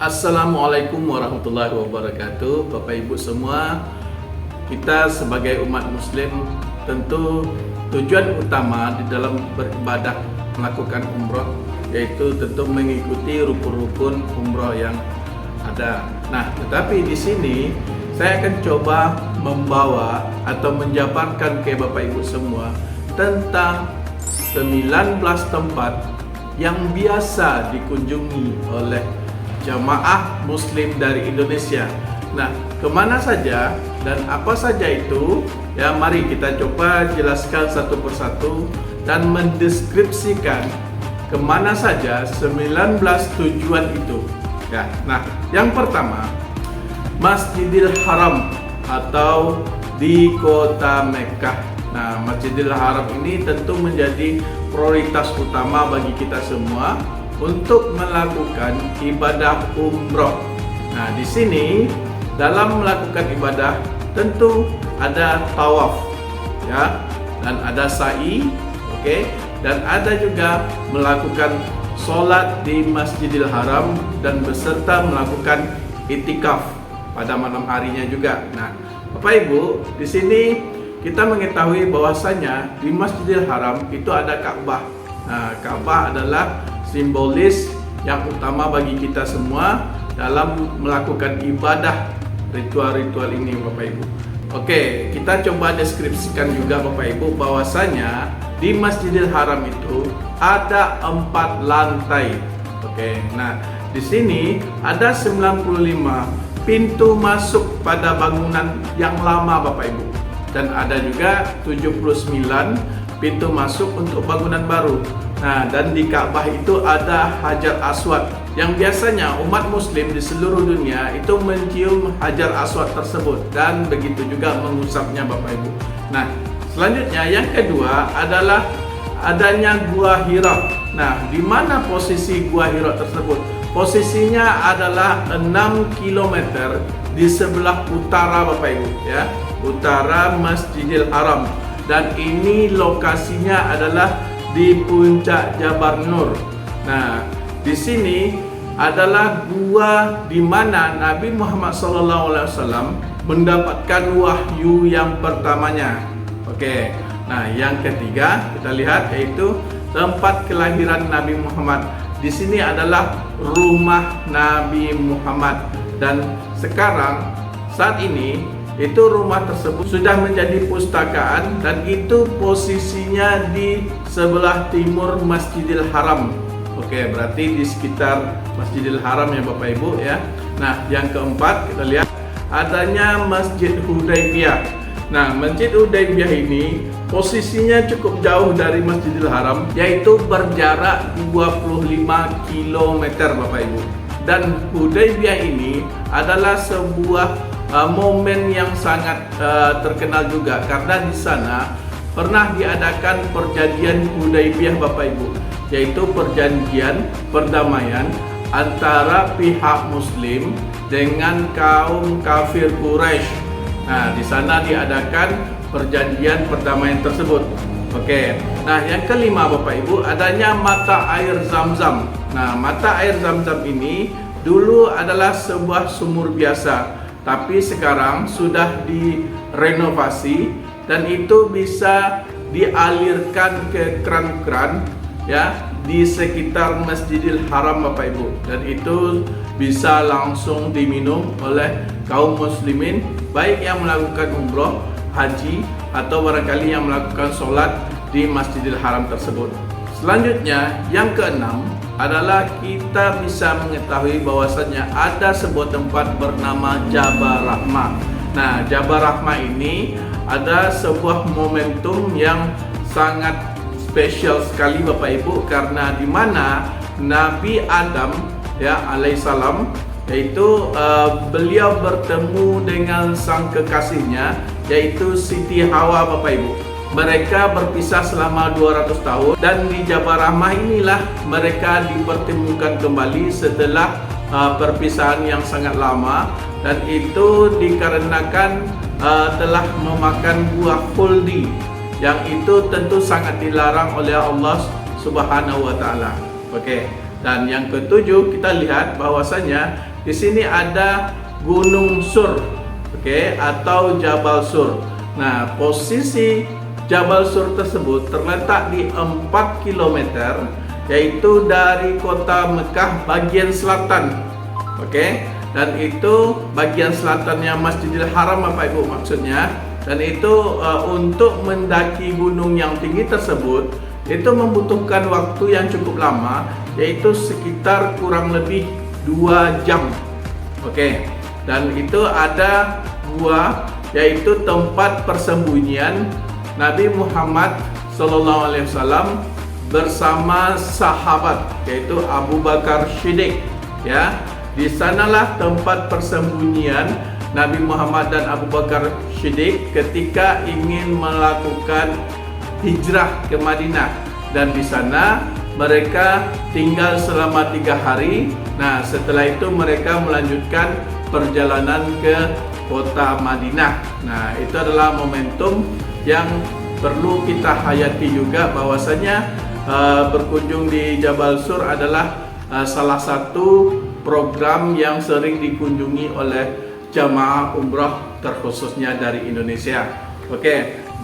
Assalamualaikum warahmatullahi wabarakatuh. Bapak Ibu semua, kita sebagai umat muslim tentu tujuan utama di dalam beribadah melakukan umroh yaitu tentu mengikuti rukun-rukun umroh yang ada. Nah, tetapi di sini saya akan coba membawa atau menjabarkan ke Bapak Ibu semua tentang 19 tempat yang biasa dikunjungi oleh jamaah muslim dari Indonesia. Nah, kemana saja dan apa saja itu? Ya, mari kita coba jelaskan satu persatu dan mendeskripsikan kemana saja 19 tujuan itu. Ya, nah, yang pertama, Masjidil Haram atau di kota Mekkah. Nah, Masjidil Haram ini tentu menjadi prioritas utama bagi kita semua untuk melakukan ibadah umroh. Nah, di sini dalam melakukan ibadah tentu ada tawaf, ya, dan ada sa'i, oke, dan ada juga melakukan sholat di Masjidil Haram dan beserta melakukan itikaf pada malam harinya juga. Nah, Bapak Ibu, di sini kita mengetahui bahwasanya di Masjidil Haram itu ada Ka'bah. Nah, Ka'bah adalah simbolis yang utama bagi kita semua dalam melakukan ibadah ritual-ritual ini, Bapak Ibu. Oke, kita coba deskripsikan juga Bapak Ibu bahwasanya di Masjidil Haram itu ada 4 lantai. Oke, nah di sini ada 95 pintu masuk pada bangunan yang lama, Bapak Ibu, dan ada juga 79 pintu masuk untuk bangunan baru. Nah, dan di Ka'bah itu ada Hajar Aswad yang biasanya umat muslim di seluruh dunia itu mencium Hajar Aswad tersebut dan begitu juga mengusapnya, Bapak Ibu. Nah, selanjutnya yang kedua adalah adanya Gua Hira. Nah, di mana posisi Gua Hira tersebut? Posisinya adalah 6 km di sebelah utara, Bapak Ibu, ya, utara Masjidil Haram. Dan ini lokasinya adalah di puncak Jabal Nur. Nah, di sini adalah gua di mana Nabi Muhammad SAW mendapatkan wahyu yang pertamanya. Oke. Nah, yang ketiga kita lihat yaitu tempat kelahiran Nabi Muhammad. Di sini adalah rumah Nabi Muhammad dan sekarang saat ini itu rumah tersebut sudah menjadi pustakaan dan itu posisinya di sebelah timur Masjidil Haram. Oke, berarti di sekitar Masjidil Haram ya Bapak Ibu ya. Nah, yang keempat kita lihat adanya Masjid Hudaybiyah. Nah, Masjid Hudaybiyah ini posisinya cukup jauh dari Masjidil Haram, yaitu berjarak 25 km Bapak Ibu. Dan Hudaybiyah ini adalah sebuah momen yang sangat terkenal juga karena di sana pernah diadakan perjanjian Hudaybiyah, Bapak Ibu, yaitu perjanjian perdamaian antara pihak Muslim dengan kaum kafir Quraisy. Nah, di sana diadakan perjanjian perdamaian tersebut. Oke. Nah, yang kelima Bapak Ibu adanya mata air Zam-Zam. Nah, mata air Zam-Zam ini dulu adalah sebuah sumur biasa, tapi sekarang sudah direnovasi dan itu bisa dialirkan ke kran-kran ya di sekitar Masjidil Haram, Bapak Ibu, dan itu bisa langsung diminum oleh kaum muslimin baik yang melakukan umroh, haji atau barangkali yang melakukan sholat di Masjidil Haram tersebut. Selanjutnya yang keenam adalah kita bisa mengetahui bahwasannya ada sebuah tempat bernama Jabal Rahmah. Nah, Jabal Rahmah ini ada sebuah momentum yang sangat spesial sekali Bapak Ibu karena di mana Nabi Adam ya alaihissalam yaitu beliau bertemu dengan sang kekasihnya yaitu Siti Hawa, Bapak Ibu. Mereka berpisah selama 200 tahun dan di Jabal Rahmah inilah mereka dipertemukan kembali setelah perpisahan yang sangat lama, dan itu dikarenakan telah memakan buah khuldi yang itu tentu sangat dilarang oleh Allah Subhanahu wa taala. Oke. Dan yang ketujuh kita lihat bahwasanya di sini ada Gunung Sur, atau Jabal Sur. Nah, posisi Jabal Sur tersebut terletak di 4 km, yaitu dari kota Mekah bagian selatan. Dan itu bagian selatannya Masjidil Haram Bapak Ibu maksudnya. Dan itu untuk mendaki gunung yang tinggi tersebut itu membutuhkan waktu yang cukup lama, yaitu sekitar kurang lebih 2 jam. Dan itu ada gua, yaitu tempat persembunyian Nabi Muhammad SAW bersama sahabat, yaitu Abu Bakar Siddiq. Di sanalah tempat persembunyian Nabi Muhammad dan Abu Bakar Siddiq ketika ingin melakukan hijrah ke Madinah, dan di sana mereka tinggal selama 3 hari. Nah, setelah itu mereka melanjutkan perjalanan ke kota Madinah. Nah, itu adalah momentum yang perlu kita hayati juga, bahwasanya berkunjung di Jabal Sur adalah salah satu program yang sering dikunjungi oleh jamaah umrah terkhususnya dari Indonesia.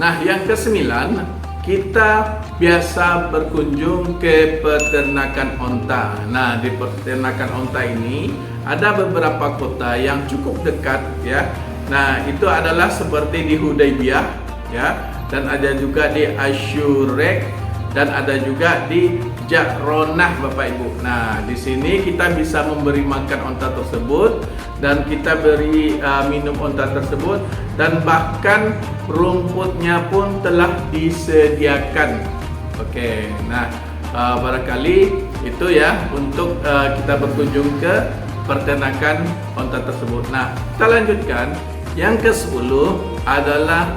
Nah, yang ke-9, kita biasa berkunjung ke peternakan onta. Nah, di peternakan onta ini ada beberapa kota yang cukup dekat, Nah, itu adalah seperti di Hudaybiyah, dan ada juga di Asyurek, dan ada juga di Ja'ronah Bapak Ibu. Nah, di sini kita bisa memberi makan onta tersebut, dan kita beri minum onta tersebut, dan bahkan rumputnya pun telah disediakan. Nah, barangkali itu untuk kita berkunjung ke peternakan onta tersebut. Nah, kita lanjutkan. Yang ke-10 adalah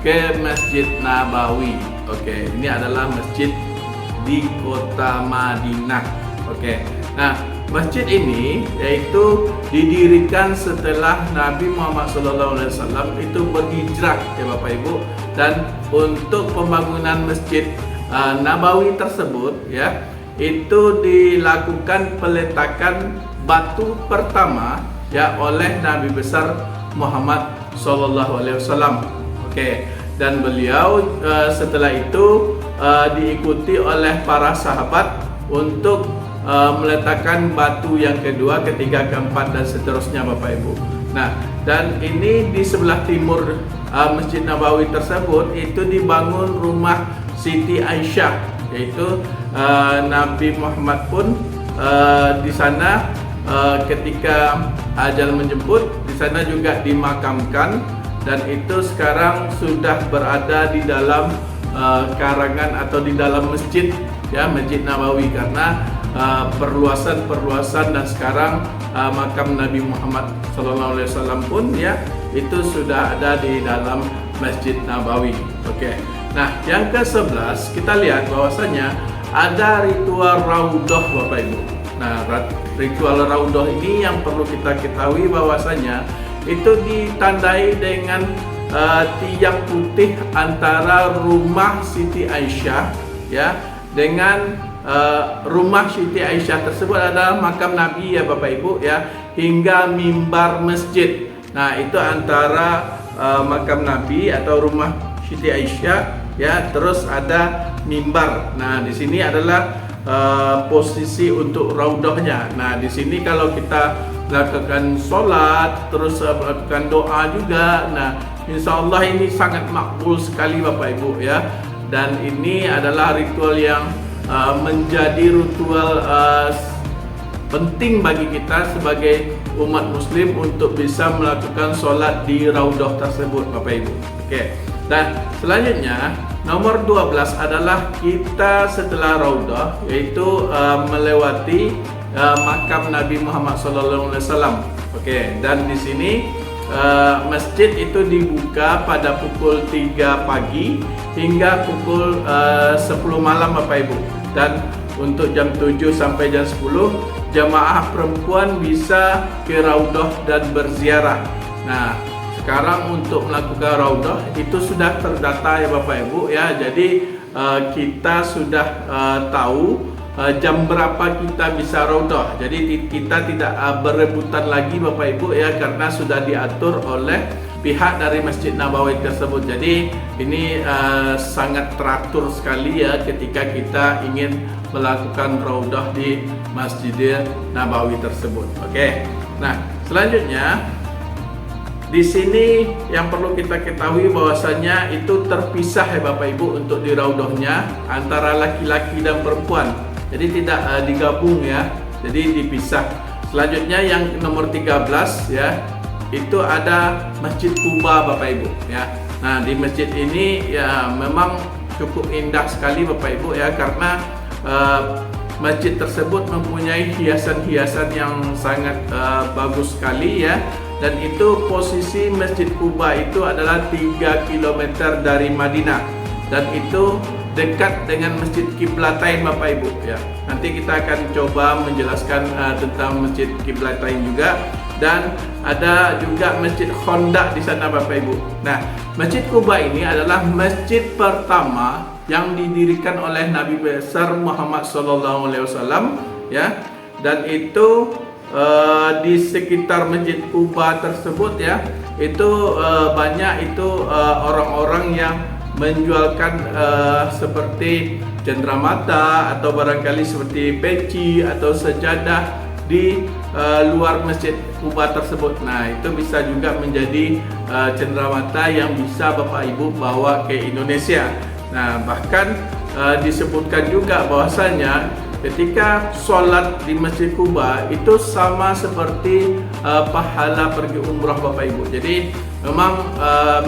ke Masjid Nabawi. Ini adalah masjid di kota Madinah. Nah, masjid ini yaitu didirikan setelah Nabi Muhammad SAW itu berhijrah, Bapak Ibu. Dan untuk pembangunan Masjid Nabawi tersebut, itu dilakukan peletakan batu pertama oleh Nabi besar Muhammad SAW. Dan beliau setelah itu diikuti oleh para sahabat untuk meletakkan batu yang kedua, ketiga, keempat, dan seterusnya Bapak Ibu. Nah, dan ini di sebelah timur Masjid Nabawi tersebut itu dibangun rumah Siti Aisyah, yaitu Nabi Muhammad pun di sana ketika ajal menjemput, di sana juga dimakamkan, dan itu sekarang sudah berada di dalam karangan atau di dalam masjid, Masjid Nabawi, karena perluasan dan sekarang makam Nabi Muhammad SAW pun itu sudah ada di dalam Masjid Nabawi. Nah, yang ke-11 kita lihat bahwasanya ada ritual Raudhah Bapak Ibu. Nah, ritual Raudhah ini yang perlu kita ketahui bahwasanya itu ditandai dengan tiang putih antara rumah Siti Aisyah dengan rumah Siti Aisyah tersebut adalah makam Nabi Bapak Ibu hingga mimbar masjid. Nah, itu antara makam Nabi atau rumah Siti Aisyah terus ada mimbar. Nah, di sini adalah posisi untuk raudhahnya. Nah, di sini kalau kita lakukan sholat, terus melakukan doa juga. Nah, insya Allah ini sangat makbul sekali Bapak Ibu Dan ini adalah ritual yang menjadi ritual penting bagi kita sebagai umat Muslim untuk bisa melakukan sholat di raudhah tersebut Bapak Ibu. Dan selanjutnya nomor 12 adalah kita setelah raudhah, yaitu melewati makam Nabi Muhammad SAW. Dan di sini masjid itu dibuka pada pukul 3 pagi hingga pukul 10 malam Bapak Ibu. Dan untuk jam 7 sampai jam 10 jamaah perempuan bisa ke raudhah dan berziarah. Nah, sekarang untuk melakukan raudhah itu sudah terdata Bapak Ibu Jadi kita sudah tahu jam berapa kita bisa raudah. Jadi kita tidak berebutan lagi Bapak Ibu ya, karena sudah diatur oleh pihak dari Masjid Nabawi tersebut. Jadi ini sangat teratur sekali ya ketika kita ingin melakukan raudah di Masjid Nabawi tersebut. Oke. Nah, selanjutnya di sini yang perlu kita ketahui bahwasanya itu terpisah ya Bapak Ibu untuk di raudahnya antara laki-laki dan perempuan. Jadi tidak digabung ya. Jadi dipisah. Selanjutnya yang nomor 13 ya, itu ada Masjid Quba Bapak Ibu ya. Nah, di masjid ini ya memang cukup indah sekali Bapak Ibu ya, karena masjid tersebut mempunyai hiasan-hiasan yang sangat bagus sekali ya. Dan itu posisi Masjid Quba itu adalah 3 km dari Madinah, dan itu dekat dengan Masjid Qiblatain Bapak Ibu ya. Nanti kita akan coba menjelaskan tentang Masjid Qiblatain juga, dan ada juga Masjid Khandaq di sana Bapak Ibu. Nah, Masjid Quba ini adalah masjid pertama yang didirikan oleh Nabi besar Muhammad SAW ya, dan itu di sekitar Masjid Quba tersebut ya, itu banyak itu orang-orang yang menjualkan seperti cenderamata atau barangkali seperti peci atau sejadah di luar Masjid Quba tersebut. Nah, itu bisa juga menjadi cenderamata yang bisa Bapak Ibu bawa ke Indonesia. Nah, bahkan disebutkan juga bahwasanya ketika sholat di Masjid Quba itu sama seperti pahala pergi umrah Bapak Ibu. Jadi memang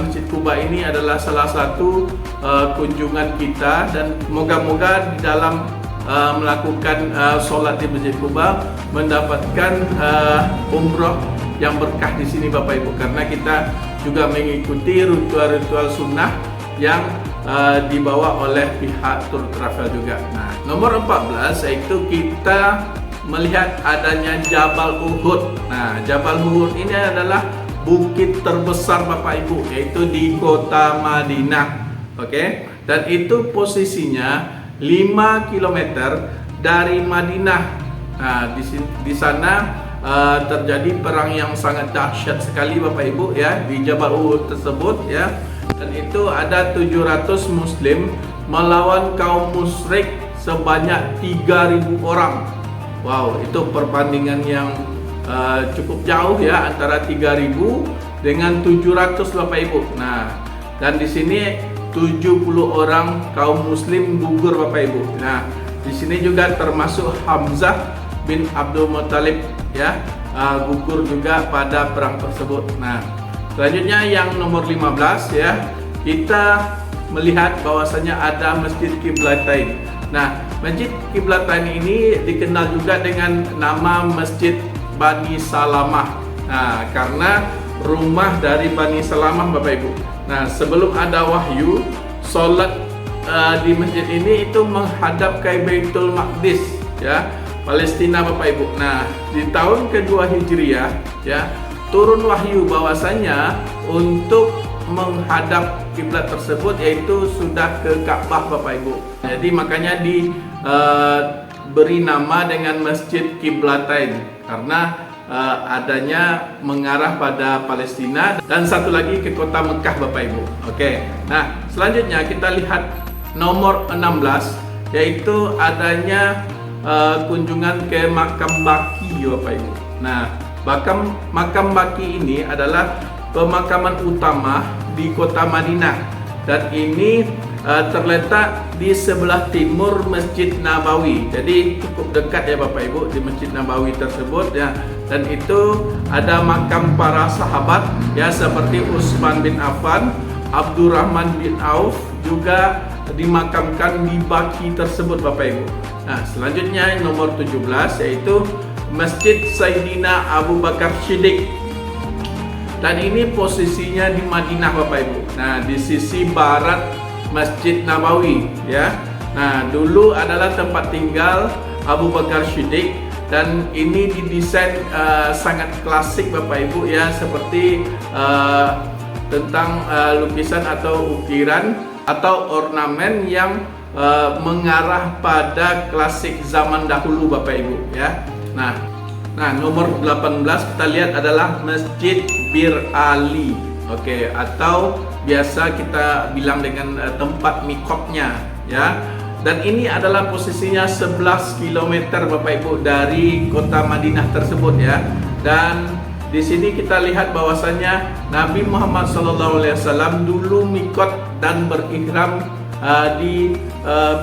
Masjid Quba ini adalah salah satu kunjungan kita, dan moga-moga di dalam melakukan sholat di Masjid Quba mendapatkan umrah yang berkah di sini Bapak Ibu, karena kita juga mengikuti ritual-ritual sunnah yang dibawa oleh pihak tour travel juga. Nah, nomor 14 yaitu kita melihat adanya Jabal Uhud. Nah, Jabal Uhud ini adalah bukit terbesar Bapak Ibu, yaitu di kota Madinah. Oke, dan itu posisinya 5 km dari Madinah. Nah, di sana terjadi perang yang sangat dahsyat sekali Bapak Ibu ya, di Jabal Uhud tersebut ya. Dan itu ada 700 muslim melawan kaum musyrik sebanyak 3.000 orang. Wow, itu perbandingan yang cukup jauh ya, antara 3.000 dengan 700 Bapak Ibu. Nah, dan di sini 70 orang kaum muslim gugur Bapak Ibu. Nah, di sini juga termasuk Hamzah bin Abdul Muthalib ya, gugur juga pada perang tersebut. Nah, selanjutnya yang nomor 15 ya, kita melihat bahwasanya ada Masjid Qiblatain. Nah, Masjid Qiblatain ini dikenal juga dengan nama Masjid Bani Salamah. Nah, karena rumah dari Bani Salamah Bapak Ibu. Nah, sebelum ada wahyu, sholat di masjid ini itu menghadap ke Baitul Maqdis ya, Palestina Bapak Ibu. Nah, di tahun kedua Hijriah ya, turun wahyu bahwasanya untuk menghadap kiblat tersebut yaitu sudah ke Ka'bah Bapak Ibu. Jadi makanya diberi nama dengan Masjid Qiblatain, karena adanya mengarah pada Palestina, dan satu lagi ke kota Mekah Bapak Ibu. Oke. Nah, selanjutnya kita lihat nomor 16 yaitu adanya kunjungan ke makam Baqi Bapak Ibu. Nah, makam Baqi ini adalah pemakaman utama di kota Madinah, dan ini terletak di sebelah timur Masjid Nabawi. Jadi cukup dekat ya Bapak Ibu di Masjid Nabawi tersebut ya. Dan itu ada makam para sahabat ya, seperti Utsman bin Affan, Abdurrahman bin Auf juga dimakamkan di Baqi tersebut Bapak Ibu. Nah, selanjutnya nomor 17 yaitu Masjid Sayyidina Abu Bakar Shiddiq. Dan ini posisinya di Madinah Bapak Ibu. Nah, di sisi barat Masjid Nabawi ya. Nah, dulu adalah tempat tinggal Abu Bakar Shiddiq, dan ini didesain sangat klasik Bapak Ibu ya, seperti tentang lukisan atau ukiran atau ornamen yang mengarah pada klasik zaman dahulu Bapak Ibu ya. Nah, nomor 18 kita lihat adalah Masjid Bir Ali. Oke, atau biasa kita bilang dengan tempat mikotnya ya. Dan ini adalah posisinya 11 km Bapak Ibu dari kota Madinah tersebut ya. Dan di sini kita lihat bahwasanya Nabi Muhammad SAW dulu mikot dan berihram di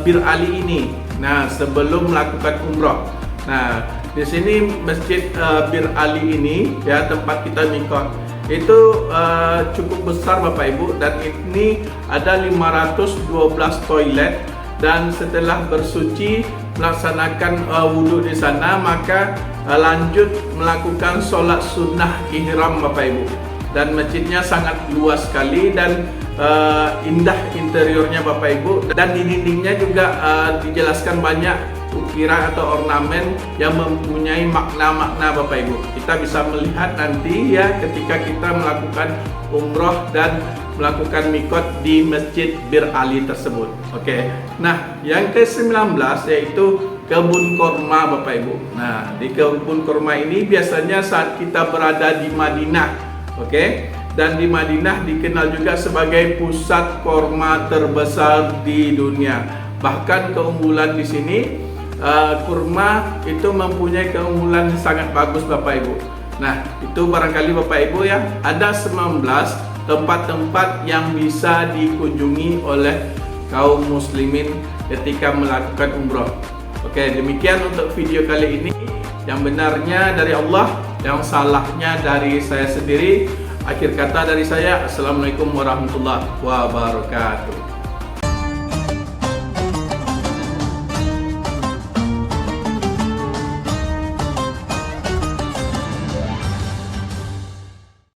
Bir Ali ini. Nah, sebelum melakukan umrah. Nah, di sini Masjid Bir Ali ini ya, tempat kita mikot itu cukup besar Bapak Ibu, dan ini ada 512 toilet. Dan setelah bersuci melaksanakan wudhu di sana, maka lanjut melakukan sholat sunnah ihram Bapak Ibu. Dan masjidnya sangat luas sekali dan indah interiornya Bapak Ibu, dan di dindingnya juga dijelaskan banyak ukiran atau ornamen yang mempunyai makna-makna Bapak Ibu. Kita bisa melihat nanti ya ketika kita melakukan umroh dan melakukan mikot di Masjid Bir Ali tersebut. Oke. Nah, yang ke-19 yaitu kebun korma Bapak Ibu. Nah, di kebun korma ini biasanya saat kita berada di Madinah. Oke. Dan di Madinah dikenal juga sebagai pusat korma terbesar di dunia. Bahkan keunggulan di sini kurma itu mempunyai keunggulan sangat bagus Bapak Ibu. Nah, itu barangkali Bapak Ibu ya, ada 19 tempat-tempat yang bisa dikunjungi oleh kaum muslimin ketika melakukan umroh. Oke, demikian untuk video kali ini. Yang benarnya dari Allah, yang salahnya dari saya sendiri. Akhir kata dari saya, Assalamualaikum warahmatullahi wabarakatuh.